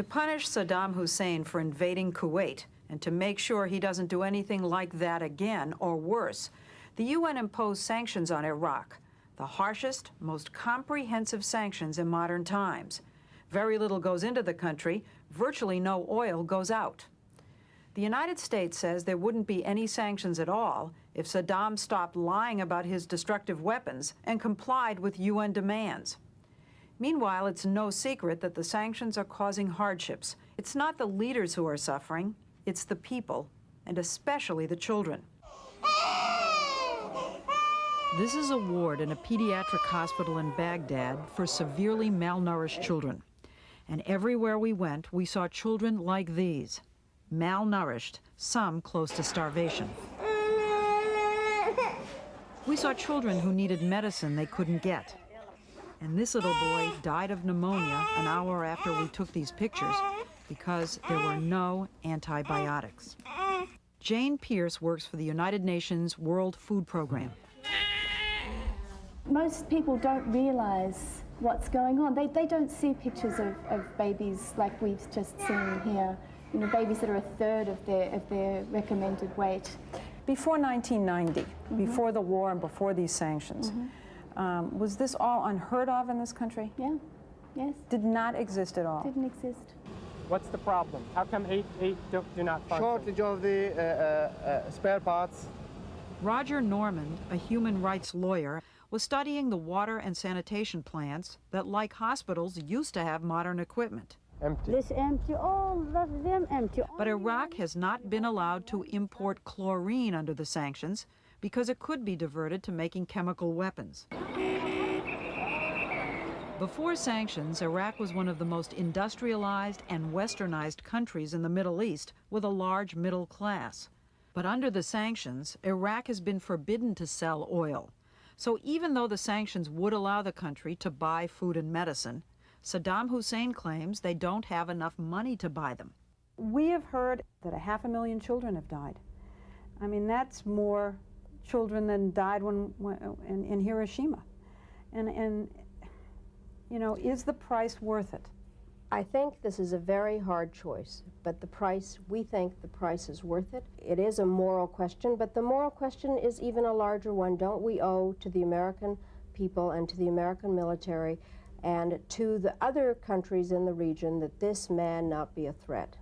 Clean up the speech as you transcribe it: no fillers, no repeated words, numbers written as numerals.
To punish Saddam Hussein for invading Kuwait and to make sure he doesn't do anything like that again or worse, the UN imposed sanctions on Iraq, the harshest, most comprehensive sanctions in modern times. Very little goes into the country, virtually no oil goes out. The United States says there wouldn't be any sanctions at all if Saddam stopped lying about his destructive weapons and complied with UN demands. Meanwhile, it's no secret that the sanctions are causing hardships. It's not the leaders who are suffering, it's the people, and especially the children. This is a ward in a pediatric hospital in Baghdad for severely malnourished children. And everywhere we went, we saw children like these, malnourished, some close to starvation. We saw children who needed medicine they couldn't get. And this little boy died of pneumonia an hour after we took these pictures because there were no antibiotics. Jane Pierce works for the United Nations World Food Program. Most people don't realize what's going on. They don't see pictures of babies like we've just seen here. You know, babies that are a third of their recommended weight. Before 1990, before the war and before these sanctions, was this all unheard of in this country? Yeah, yes. Did not exist at all? Didn't exist. What's the problem? How come aid do not function? Shortage of the spare parts. Roger Normand, a human rights lawyer, was studying the water and sanitation plants that, like hospitals, used to have modern equipment. Empty. This empty, all of them empty. But Iraq has not been allowed to import chlorine under the sanctions because it could be diverted to making chemical weapons. Before sanctions, Iraq was one of the most industrialized and westernized countries in the Middle East with a large middle class. But under the sanctions, Iraq has been forbidden to sell oil. So even though the sanctions would allow the country to buy food and medicine, Saddam Hussein claims they don't have enough money to buy them. We have heard that 500,000 children have died. I mean, that's more children than died in Hiroshima. And, you know, is the price worth it? I think this is a very hard choice, but the price, we think the price is worth it. It is a moral question, but the moral question is even a larger one. Don't we owe to the American people and to the American military and to the other countries in the region that this man not be a threat?